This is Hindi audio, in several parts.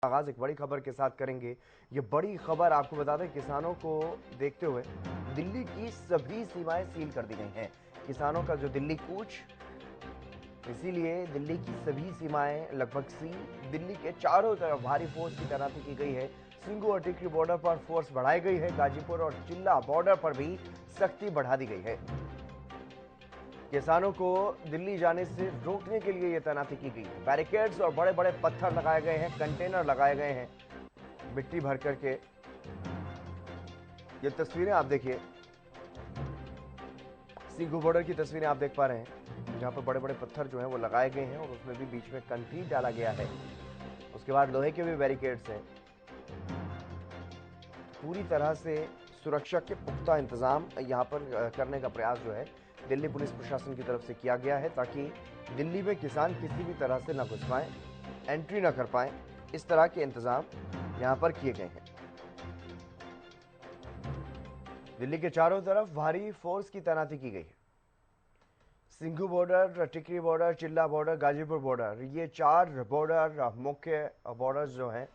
आगाज एक बड़ी खबर के साथ करेंगे। ये बड़ी खबर आपको बता दें, किसानों को देखते हुए दिल्ली की सभी सीमाएं सील कर दी गई हैं। किसानों का जो दिल्ली कूच, इसीलिए दिल्ली की सभी सीमाएं लगभग सील। दिल्ली के चारों तरफ भारी फोर्स की तैनाती की गई है। सिंगू और टिकरी बॉर्डर पर फोर्स बढ़ाई गई है। गाजीपुर और चिल्ला बॉर्डर पर भी सख्ती बढ़ा दी गई है। किसानों को दिल्ली जाने से रोकने के लिए यह तैनाती की गई है। बैरिकेड्स और बड़े बड़े पत्थर लगाए गए हैं, कंटेनर लगाए गए हैं मिट्टी भर करके। ये तस्वीरें आप देखिए, सिंघू बॉर्डर की तस्वीरें आप देख पा रहे हैं, जहां पर बड़े बड़े पत्थर जो हैं वो लगाए गए हैं और उसमें भी बीच में कंक्रीट डाला गया है। उसके बाद लोहे के भी बैरिकेड्स हैं। पूरी तरह से सुरक्षा के पुख्ता इंतजाम यहां पर करने का प्रयास जो है दिल्ली पुलिस प्रशासन की तरफ से किया गया है, ताकि दिल्ली में किसान किसी भी तरह से न घुस पाए, एंट्री न कर पाए। इस तरह के इंतजाम यहां पर किए गए हैं। दिल्ली के चारों तरफ भारी फोर्स की तैनाती की गई है। सिंघू बॉर्डर, टिकरी बॉर्डर, चिल्ला बॉर्डर, गाजीपुर बॉर्डर, ये चार बॉर्डर मुख्य बॉर्डर्स जो हैं,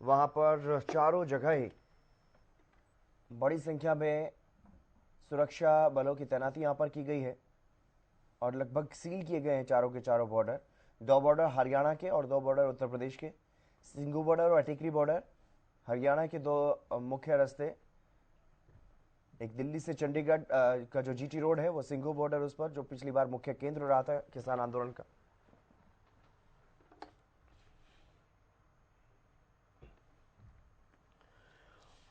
वहां पर चारों जगह ही बड़ी संख्या में सुरक्षा बलों की तैनाती यहां पर की गई है और लगभग सील किए गए हैं चारों के चारों बॉर्डर। दो बॉर्डर हरियाणा के और दो बॉर्डर उत्तर प्रदेश के। सिंघू बॉर्डर और टिकरी बॉर्डर, हरियाणा के दो मुख्य रास्ते, एक दिल्ली से चंडीगढ़ का जो जीटी रोड है वो सिंघू बॉर्डर, उस पर जो पिछली बार मुख्य केंद्र रहा था किसान आंदोलन का।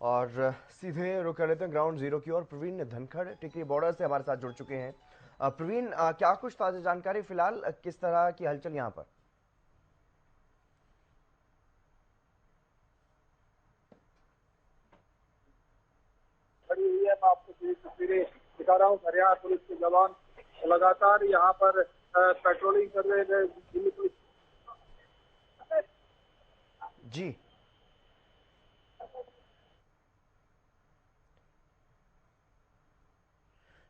और सीधे रुक कर लेते हैं ग्राउंड जीरो की ओर। प्रवीण धनखड़ टिकरी बॉर्डर से हमारे साथ जुड़ चुके हैं। प्रवीण, क्या कुछ ताजा जानकारी फिलहाल, किस तरह की हलचल यहाँ पर? खड़ी हुई है, मैं आपको तस्वीरें दिखा रहा हूँ। हरियाणा पुलिस के जवान लगातार यहाँ पर पेट्रोलिंग कर रहे हैं। दिल्ली पुलिस जी,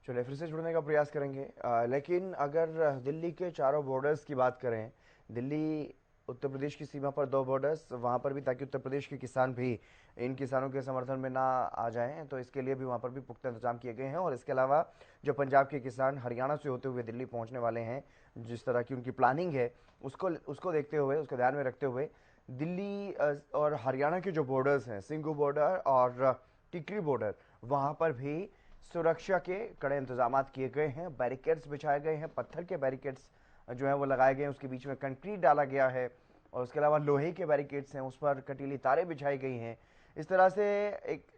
चलिए फिर से जुड़ने का प्रयास करेंगे। लेकिन अगर दिल्ली के चारों बॉर्डर्स की बात करें, दिल्ली उत्तर प्रदेश की सीमा पर दो बॉर्डर्स, वहाँ पर भी, ताकि उत्तर प्रदेश के किसान भी इन किसानों के समर्थन में ना आ जाएं, तो इसके लिए भी वहाँ पर भी पुख्ता इंतजाम किए गए हैं। और इसके अलावा जो पंजाब के किसान हरियाणा से होते हुए दिल्ली पहुँचने वाले हैं, जिस तरह की उनकी प्लानिंग है, उसको उसको देखते हुए, उसको ध्यान में रखते हुए दिल्ली और हरियाणा के जो बॉर्डर्स हैं, सिंघू बॉर्डर और टिकरी बॉर्डर, वहाँ पर भी सुरक्षा के कड़े इंतजाम किए गए हैं। बैरिकेड्स बिछाए गए हैं, पत्थर के बैरिकेड्स जो है वो लगाए गए हैं, उसके बीच में कंक्रीट डाला गया है और उसके अलावा लोहे के बैरिकेड्स हैं, उस पर कटीली तारें बिछाई गई हैं। इस तरह से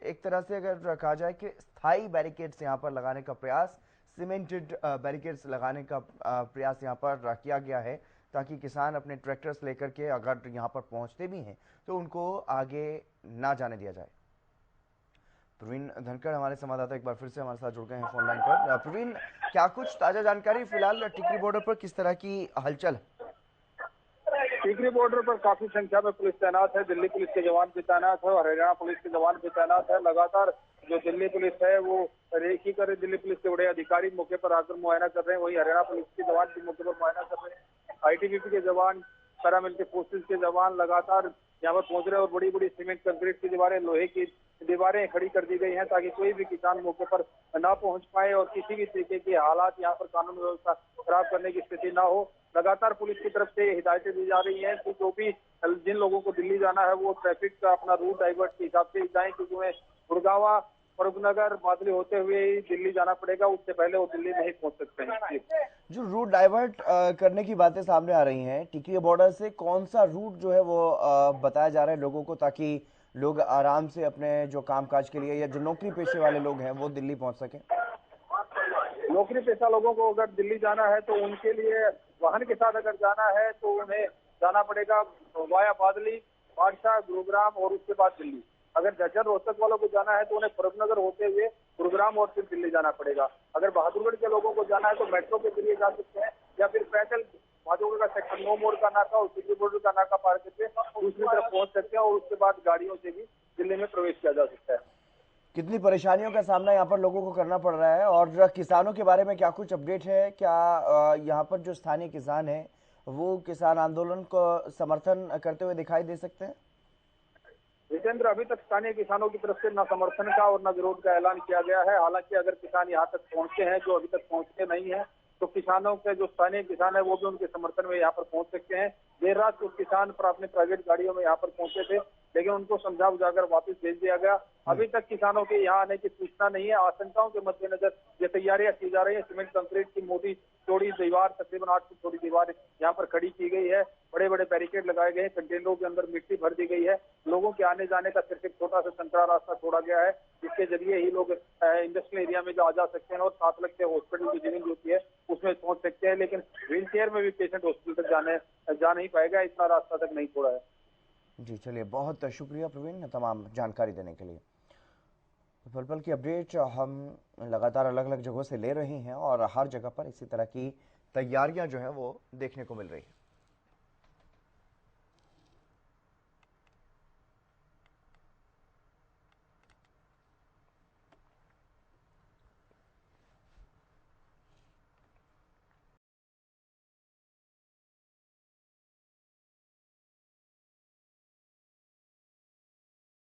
एक तरह से अगर कहा जाए कि स्थायी बैरिकेड्स यहाँ पर लगाने का प्रयास, सीमेंटेड बैरिकेड्स लगाने का प्रयास यहाँ पर किया गया है, ताकि किसान अपने ट्रैक्टर्स लेकर के अगर यहाँ पर पहुँचते भी हैं तो उनको आगे ना जाने दिया जाए। प्रवीण धनखड़ हमारे संवाददाता एक बार फिर से हमारे साथ जुड़ गए हैं फोन लाइन पर। प्रवीण, क्या कुछ ताजा जानकारी फिलहाल टिकरी बॉर्डर पर, किस तरह की हलचल? टीकरी बॉर्डर पर काफी संख्या में पुलिस तैनात है। दिल्ली पुलिस के जवान भी तैनात है और हरियाणा पुलिस के जवान भी तैनात है। लगातार जो दिल्ली पुलिस है वो रेकी कर, दिल्ली पुलिस के बड़े अधिकारी मौके पर आकर मुआयना कर रहे हैं, वहीं हरियाणा पुलिस के जवान भी मौके पर मुआयना कर रहे हैं। आईटीबीपी के जवान, पैरामिलिट्री फोर्सेज के जवान लगातार यहाँ पर पहुंच रहे हैं और बड़ी बड़ी सीमेंट कंक्रीट की दीवारें, लोहे की दीवारें खड़ी कर दी गई हैं, ताकि कोई भी किसान मौके पर ना पहुंच पाए और किसी भी तरीके के हालात यहाँ पर कानून व्यवस्था खराब करने की स्थिति ना हो। लगातार पुलिस की तरफ से हिदायतें दी जा रही हैं कि जो भी जिन लोगों को दिल्ली जाना है वो ट्रैफिक का अपना रूट डाइवर्ट के हिसाब से जाएं, क्योंकि उन्हें गुड़गांवा, फरूखनगर, बादली होते हुए ही दिल्ली जाना पड़ेगा, उससे पहले वो दिल्ली नहीं पहुंच सकते हैं। जो रूट डाइवर्ट करने की बातें सामने आ रही हैं, टिकरी बॉर्डर से कौन सा रूट जो है वो बताया जा रहा है लोगों को, ताकि लोग आराम से अपने जो कामकाज के लिए या जो नौकरी पेशे वाले लोग हैं वो दिल्ली पहुंच सकें? नौकरी पेशा लोगों को अगर दिल्ली जाना है तो उनके लिए वाहन के साथ अगर जाना है तो उन्हें जाना पड़ेगा वाया बादली, बादशाह, गुरुग्राम और उसके बाद दिल्ली। अगर झज्जर रोहतक वालों को जाना है तो उन्हें फरूखनगर होते हुए गुरुग्राम और फिर दिल्ली जाना पड़ेगा। अगर बहादुरगढ़ के लोगों को जाना है तो मेट्रो के जरिए जा सकते हैं या फिर पैदल बहादुरगढ़ का सेक्टर 9 मोड़ का नाका और सिटी बॉर्डर का नाका पार करके दूसरी तरफ पहुंच सकते हैं और उसके बाद गाड़ियों से भी दिल्ली में प्रवेश किया जा सकता है। कितनी परेशानियों का सामना यहाँ पर लोगों को करना पड़ रहा है, और किसानों के बारे में क्या कुछ अपडेट है? क्या यहाँ पर जो स्थानीय किसान हैं वो किसान आंदोलन को समर्थन करते हुए दिखाई दे सकते हैं? जितेंद्र, अभी तक स्थानीय किसानों की तरफ से न समर्थन का और न विरोध का ऐलान किया गया है। हालांकि अगर किसान यहाँ तक पहुंचे हैं, जो अभी तक पहुंचे नहीं है, तो किसानों के जो स्थानीय किसान है वो भी उनके समर्थन में यहाँ पर पहुंच सकते हैं। देर रात कुछ किसान पर अपनी प्राइवेट गाड़ियों में यहाँ पर पहुंचे थे, लेकिन उनको समझा बुझाकर वापस भेज दिया गया। अभी तक किसानों के यहाँ आने की सूचना नहीं है। आशंकाओं के मद्देनजर ये तैयारियां की जा रही है। सीमेंट कंक्रीट की मोटी चौड़ी दीवार, तकरीबन 8 फुट चौड़ी दीवार यहाँ पर खड़ी की गई है। बड़े बड़े बैरिकेड लगाए गए हैं। कंटेनरों के अंदर मिट्टी भर दी गई है। लोगों के आने जाने का सिर्फ एक छोटा सा संकरा रास्ता छोड़ा गया है, जिसके जरिए ही लोग इंडस्ट्रियल एरिया में जा सकते हैं और साथ लगते हॉस्पिटल की जमीन होती है उसमें पहुंच सकते हैं। लेकिन व्हील चेयर में भी पेशेंट हॉस्पिटल तक जा नहीं पाएगा, इतना रास्ता तक नहीं छोड़ा है। जी चलिए, बहुत शुक्रिया प्रवीण तमाम जानकारी देने के लिए। पल पल की अपडेट हम लगातार अलग अलग जगहों से ले रहे हैं और हर जगह पर इसी तरह की तैयारियां जो है वो देखने को मिल रही है।